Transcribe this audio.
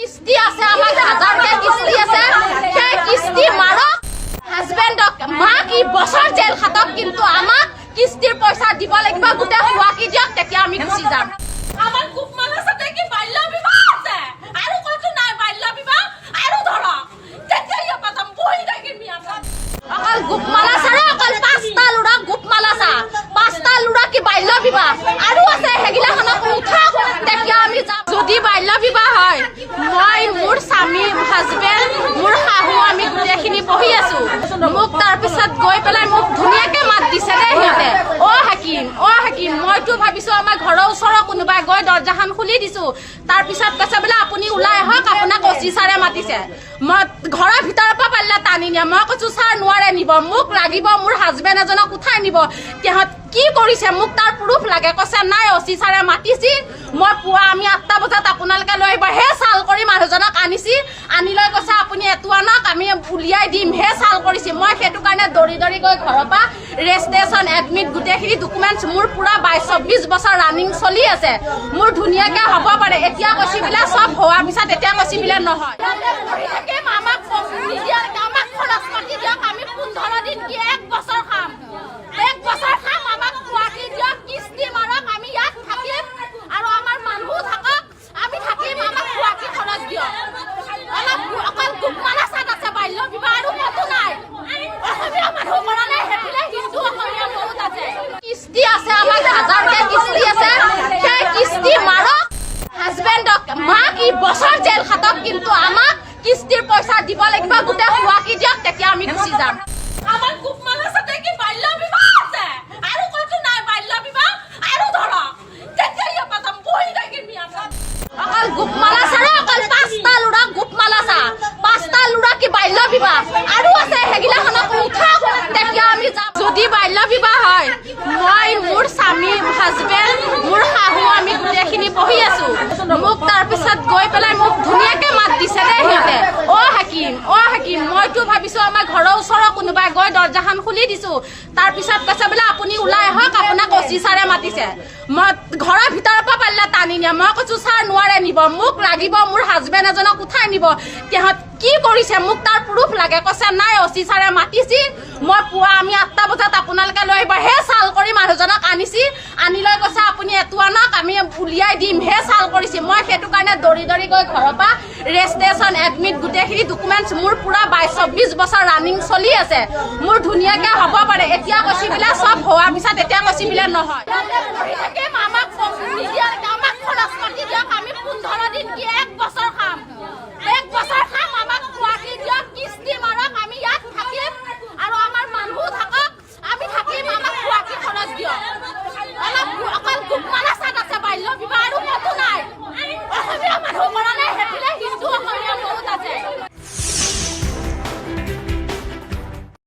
কিস্তি আছে, আমাৰ হাজাৰকে কিস্তি আছে, সেই কিস্তি মাৰক। হাজবেন্ডক মাক ই বছৰ জেল খাটক, কিন্তু আমাক কিস্তিৰ পইচা দিব লাগিব। গোটেই খোৱাকি দিয়ক, তেতিয়া আমি গুচি যাম। আমাৰ খুব মন আছে কি বাল্য বিবাহ আছে আৰু কত নাই বাল্য বিবাহ আৰু ধৰক তেতিয়া পাতাম বহি থাকিম আমি অকল গোপমালা ছাড়া অকল 5টা লুৰা গোপমালা চা 5টা লুৰা কি বাল্য বিবাহ আৰু আছে, হেগিলাখনক উঠাওক, তেতিয়া আমি যাম। যদি বাল্য বিবাহ হয়, মই মোৰ স্বামী হাজবেণ্ড মোৰ শাহু আমি গোটেইখিনি বহি আছো। মোক তাৰপিছত গৈ পেলাই মোক ধুনীয়াকে মাত দিছে দে সিহঁতে, অ হাকিম মইতো ভাবিছো আমাৰ ঘৰৰ ওচৰৰ কোনোবাই গৈ দৰ্জাখন খুলি দিছো। তাৰপিছত কৈছে বোলে আপুনি ওলাই আহক, আপোনাক অচি ছাৰে মাতিছে। মই ঘৰৰ ভিতৰৰ পৰা পাৰিলে টানি নিয়ে। মই কৈছো ছাৰ নোৱাৰে নিব, মোক লাগিব, মোৰ হাজবেণ্ড এজনক উঠাই নিব। তেহঁত কি কৰিছে, মোক তাৰ প্ৰুফ লাগে। কৈছে নাই অচি ছাৰে মাতিছি, মই পুৱা আমি 8টা বজাত আপোনালোকে লৈ আহিব। হে চাল কৰি মানুহজনক আনিছি, আনি লৈ কৈছে আপুনি এটো আনক, আমি উলিয়াই দিম। হে চাল কৰিছি। মই সেইটো কাৰণে দৌৰি গৈ ঘৰৰ পৰা ৰেজিষ্ট্ৰেশ্যন এডমিট গোটেইখিনি ডকুমেণ্টছ মোৰ পুৰা 22-24 বছৰ ৰানিং চলি আছে। মোৰ ধুনীয়াকে হ'ব পাৰে। এতিয়া কৈছি বোলে চব হোৱাৰ পিছত এতিয়া কৈছি বোলে নহয়। আমাক আমাক খৰচ পাতি দিয়ক, আমি 15 দিন কি 1 বছৰ খাম, 1 বছৰ খাম। আমাক খোৱাকি দিয়ক, কিস্তি মাৰক, আমি ইয়াত থাকিম আৰু আমাৰ মানুহ থাকক, আমি থাকিম। আমাক খোৱাকি খৰচ দিয়ক। অলপ অকল গোপমালা চাত আছে, বাল্য বিবাহ আৰু কতো নাই। অসমীয়া মানুহ কৰা নাই, সেইফালে হিন্দু অসমীয়া বহুত আছে। কিস্তি আছে, আমাৰ হাজাৰকে কিস্তি আছে, সেই কিস্তি মাৰক। হাজবেণ্ডক মাক ই বছৰ জেল খাটক, কিন্তু আমাক কিস্তিৰ পইচা দিব লাগিব। গোটেই খোৱাকি দিয়ক, তেতিয়া আমি গুচি যাম। আমাৰ খুব মন আছে কি বাল্য বিবাহ আছে আৰু কত নাই বাল্য বিবাহ আৰু ধৰক তেতিয়া পাতাম বহি থাকিম আমি অকল গোপমালা ছাড়া অকল 5টা লুৰা গোপমালা চা 5টা লুৰা কি বাল্য বিবাহ আৰু আছে, হেগিলাখনক উঠাওক, তেতিয়া আমি যাম। যদি বাল্য বিবাহ হয়, মই মোৰ স্বামী হাজবেণ্ড মোৰ শাহু আমি গোটেইখিনি বহি আছো। মোক তাৰপিছত গৈ পেলাই মোক ধুনীয়াকে মাত দিছে দে সিহঁতে, অ হাকিম মইতো ভাবিছো আমাৰ ঘৰৰ ওচৰৰ কোনোবাই গৈ দৰ্জাখন খুলি দিছো। তাৰপিছত কৈছে বোলে আপুনি ওলাই আহক, আপোনাক অচি ছাৰে মাতিছে। মই ঘৰৰ ভিতৰৰ পৰা পাৰিলে টানি নিয়ে। মই কৈছো ছাৰ নোৱাৰে নিব, মোক লাগিব, মোৰ হাজবেণ্ড এজনক উঠাই নিব। তেহঁত কি কৰিছে, মোক তাৰ প্ৰুফ লাগে। কৈছে নাই অচি ছাৰে মাতিছি, মই পুৱা আমি 8টা বজাত আপোনালোকে লৈ আহিব। হে চাল কৰি মানুহজনক আনিছি, আনি লৈ কৈছে আপুনি এটো আনক, আমি উলিয়াই দিম। হে চাল কৰিছি। মই সেইটো কাৰণে দৌৰি গৈ ঘৰৰ পৰা ৰেজিষ্ট্ৰেশ্যন এডমিট গোটেইখিনি ডকুমেণ্টছ মোৰ পুৰা 22-24 বছৰ ৰানিং চলি আছে। মোৰ ধুনীয়াকে হ'ব পাৰে। এতিয়া কৈছি বোলে চব হোৱাৰ পিছত এতিয়া কৈছি বোলে নহয়। আমাক খৰচ পাতি দিয়ক, আমি 15 দিন কি 1 বছৰ